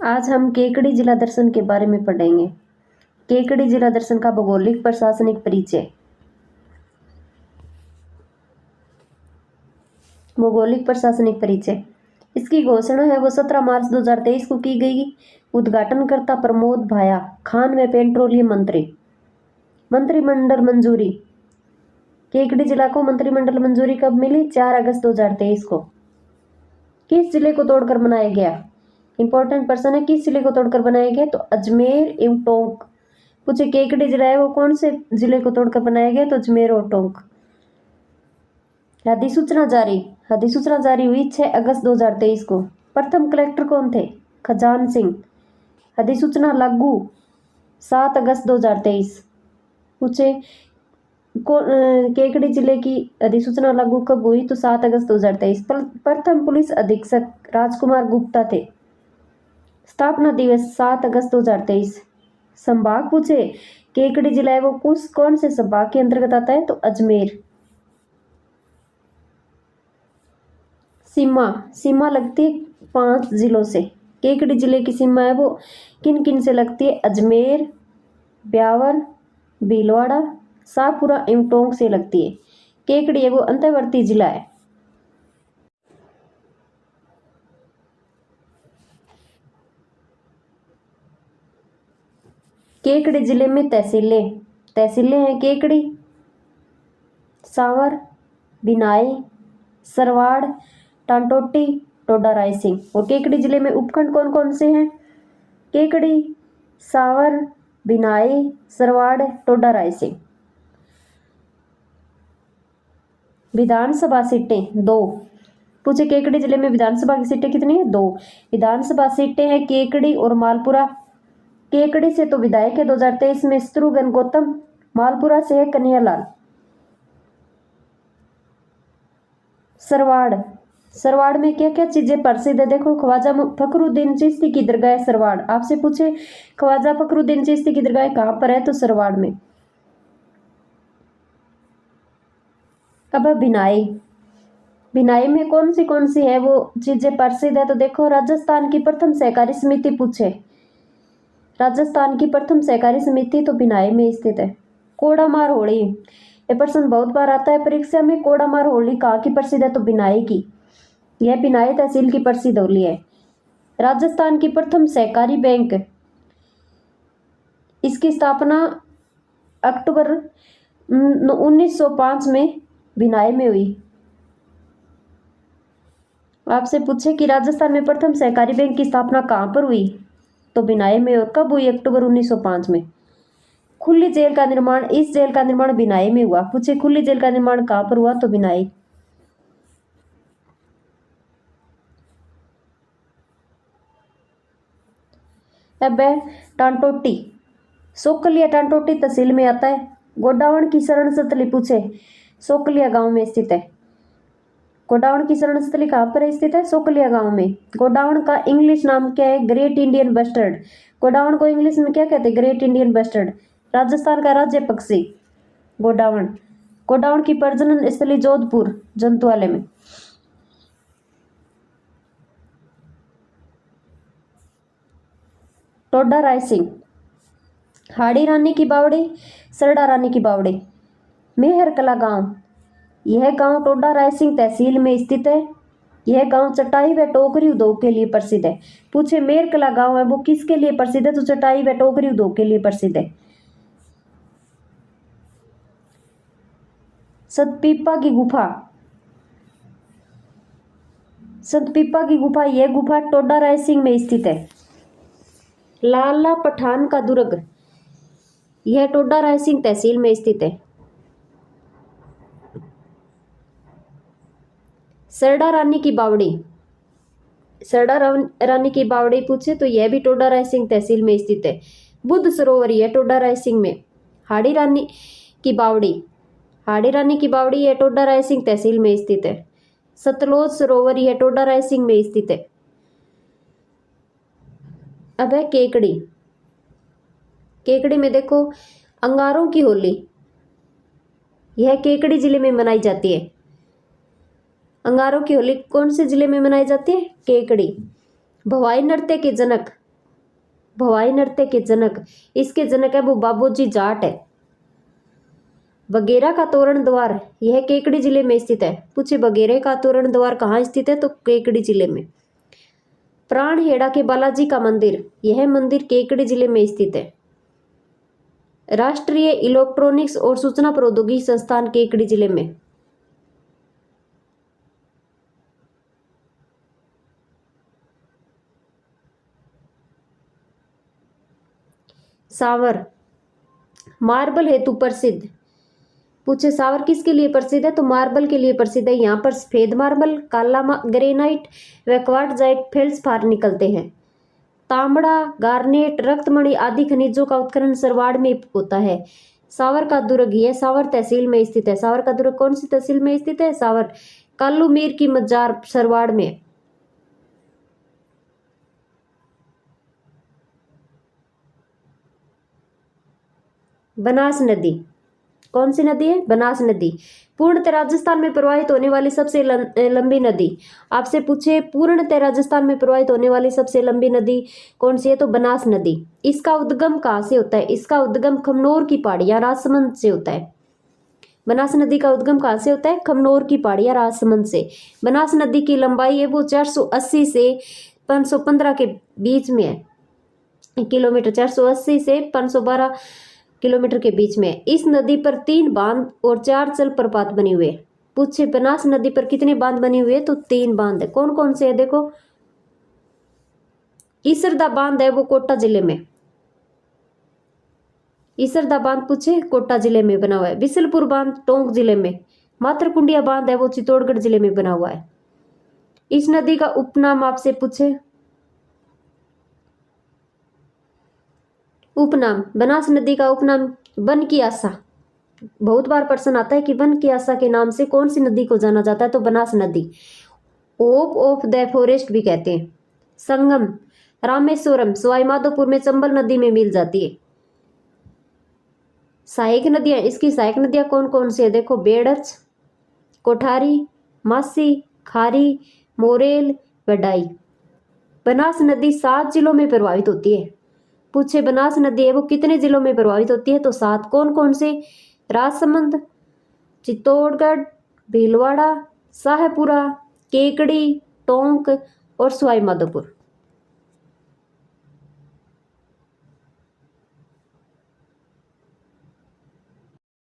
आज हम केकड़ी जिला दर्शन के बारे में पढ़ेंगे। केकड़ी जिला दर्शन का भौगोलिक प्रशासनिक परिचय। भौगोलिक प्रशासनिक परिचय इसकी घोषणा है वो 17 मार्च 2023 को की गई। उद्घाटनकर्ता प्रमोद भाया, खान व पेट्रोलियम मंत्री। मंत्रिमंडल मंजूरी। केकड़ी जिला को मंत्रिमंडल मंजूरी कब मिली? 4 अगस्त 2023 को। किस जिले को तोड़कर बनाया गया? इंपॉर्टेंट पर्सन है। किस जिले को तोड़कर बनाया गया? तो अजमेर एवं टोंक। पूछे केकड़ी जिला है वो कौन से जिले को तोड़कर बनाया गया? तो अजमेर और टोंक। अधिसूचना जारी। अधिसूचना जारी हुई 6 अगस्त 2023 को। प्रथम कलेक्टर कौन थे? खजान सिंह। अधिसूचना लागू 7 अगस्त 2023। पूछे केकड़ी जिले की अधिसूचना लागू कब हुई? तो 7 अगस्त 2023। प्रथम पुलिस अधीक्षक राजकुमार गुप्ता थे। स्थापना दिवस 7 अगस्त 2023। संभाग पूछे केकड़ी जिला है वो कौन से संभाग के अंतर्गत आता है? तो अजमेर। सीमा। सीमा लगती है 5 जिलों से। केकड़ी जिले की सीमा है वो किन किन से लगती है? अजमेर, ब्यावर, भीलवाड़ा, शाहपुरा एवं टोंक से लगती है। केकड़ी है वो अंतर्वर्ती जिला है। केकड़ी जिले में तहसीलें हैं केकड़ी, सांवर, बिनाई, सरवाड़, टांटोटी, टोडा रायसिंह। और केकड़ी जिले में उपखंड कौन कौन से हैं? केकड़ी, सांवर, बिनाई, सरवाड़, टोडा रायसिंह। विधानसभा सीटें 2। पूछे केकड़ी जिले में विधानसभा की सीटें कितनी है? 2 विधानसभा सीटें हैं केकड़ी और मालपुरा। केकड़ी से तो विधायक है 2023 में शत्रुघ्न गौतम, मालपुरा से है कन्हैयालाल। सरवाड़ में क्या क्या चीजें प्रसिद्ध है? देखो ख्वाजा फखरुद्दीन चिश्ती की दरगाह है सरवाड़। आपसे पूछे ख्वाजा फखरुद्दीन चिश्ती की दरगाह कहाँ पर है? तो सरवाड़ में। अब बिनाई में कौन सी है वो चीजें प्रसिद्ध है? तो देखो राजस्थान की प्रथम सहकारी समिति। पूछे राजस्थान की प्रथम सहकारी समिति तो बिनाई में स्थित है। कोड़ामार होली, ये प्रश्न बहुत बार आता है परीक्षा में। कोड़ामार होली कहाँ की प्रसिद्ध है? तो बिनाई की। यह बिनाई तहसील की प्रसिद्ध होली है। राजस्थान की प्रथम सहकारी बैंक, इसकी स्थापना अक्टूबर 1905 में बिनाई में हुई। आपसे पूछे कि राजस्थान में प्रथम सहकारी बैंक की स्थापना कहाँ पर हुई? तो बिनाई में। और कब हुई? अक्टूबर 1905 में। खुली जेल का निर्माण, इस जेल का निर्माण बिनाई में हुआ। पूछे खुली जेल का निर्माण कहाँ पर हुआ? तो बिनाई। अब टांटोटी, सोकलिया टांटोटी तहसील में आता है। गोडावण की शरण स्थली। पूछे सोकलिया गांव में स्थित है। गोडावण की शरण स्थली कहाँ पर स्थित है? सोकलिया गांव में। गोडावण का इंग्लिश नाम क्या है? Great Indian bustard. गोडावण को इंग्लिश में क्या कहते हैं? Great Indian bustard. राजस्थान का राज्य पक्षी गोडावण। गोडावण की प्रजनन स्थली जोधपुर जंतुआलय में। टोडा रायसिंह, हाड़ी रानी की बावड़ी, सरडा रानी की बावड़ी। मेहर कला गांव, यह गांव टोडा रायसिंह तहसील में स्थित है। यह गांव चटाई व टोकरी उद्योग के लिए प्रसिद्ध है। पूछे मेहर कला गांव है वो किसके लिए प्रसिद्ध है? तो चटाई व टोकरी उद्योग के लिए प्रसिद्ध है। सतपीपा की गुफा, सतपीपा की गुफा, यह गुफा टोडा रायसिंह में स्थित है। लाला पठान का दुर्ग, यह टोडा रायसिंह तहसील में स्थित है। सरडा रानी की बावड़ी, सरडा रानी की बावड़ी पूछे तो यह भी टोडा रायसिंह तहसील में स्थित है। बुद्ध सरोवर यह टोडा रायसिंह में। हाड़ी रानी की बावड़ी, हाड़ी रानी की बावड़ी यह टोडा रायसिंह तहसील में स्थित है। सतलोज सरोवर यह टोडा रायसिंह में स्थित है। अब है केकड़ी। केकड़ी में देखो अंगारों की होली, यह केकड़ी जिले में मनाई जाती है। अंगारों की होली कौन से जिले में मनाई जाती है? केकड़ी। भवाई नृत्य के जनक भवाई नृत्य के जनक, इसके जनक है वो बाबूजी जाट है। बगेरा का तोरण द्वार, यह केकड़ी जिले में स्थित है। पूछे बगेरे का तोरण द्वार कहाँ स्थित है, तो केकड़ी जिले में। प्राणहेड़ा के बालाजी का मंदिर, यह मंदिर केकड़ी जिले में स्थित है। राष्ट्रीय इलेक्ट्रॉनिक्स और सूचना प्रौद्योगिकी संस्थान केकड़ी जिले में। सावर मार्बल हेतु प्रसिद्ध। पूछे सावर किसके लिए प्रसिद्ध है, तो मार्बल के लिए प्रसिद्ध है। यहाँ पर सफेद मार्बल, काला ग्रेनाइट व क्वार्ट्जाइट फेल्सपार निकलते हैं। तांबड़ा, गार्नेट, रक्तमणि आदि खनिजों का उत्खनन सरवाड़ में होता है। सावर का दुर्ग, यह सावर तहसील में स्थित है। सावर का दुर्ग कौन सी तहसील में स्थित है, सावर। कालू मीर की मजार सरवाड़ में। बनास नदी, कौन सी नदी है, बनास नदी। पूर्णतः राजस्थान में प्रवाहित होने वाली सबसे लंबी नदी। आपसे पूछे पूर्णतः राजस्थान में प्रवाहित होने वाली सबसे लंबी नदी कौन सी है, तो बनास नदी। इसका उद्गम कहाँ से होता है, इसका उद्गम खमनोर की पहाड़ियां राजसमंद से होता है। बनास नदी का उद्गम कहाँ से होता है, खमनोर की पहाड़ियां राजसमंद से। बनास नदी की लंबाई है वो 480 से 515 के बीच में है किलोमीटर, 480 से 512 किलोमीटर के बीच में। इस नदी पर 3 बांध और 4 जल प्रपात बने हुए। पूछे बनास नदी पर कितने बांध बने हुए, तो 3 बांध है। कौन कौन से है, देखो। ईसरदा बांध है वो कोटा जिले में। ईसरदा बांध पूछे कोटा जिले में बना हुआ है। बिसलपुर बांध टोंक जिले में। मातरकुंडिया बांध है वो चित्तौड़गढ़ जिले में बना हुआ है। इस नदी का उपनाम आपसे पूछे, उपनाम बनास नदी का उपनाम वन की आशा। बहुत बार प्रश्न आता है कि वन की आशा के नाम से कौन सी नदी को जाना जाता है, तो बनास नदी। ओप ऑफ द फॉरेस्ट भी कहते हैं। संगम रामेश्वरम सवाई माधोपुर में चंबल नदी में मिल जाती है। सहायक नदियां, इसकी सहायक नदियां कौन कौन सी है, देखो। बेड़च, कोठारी, मासी, खारी, मोरेल, वडाई। बनास नदी 7 जिलों में प्रभावित होती है। पूछे बनास नदी है वो कितने जिलों में प्रभावित होती है, तो 7। कौन कौन से, राजसमंद, चित्तौड़गढ़, भीलवाड़ा, शाहपुरा, केकड़ी, टोंक और सवाई माधोपुर।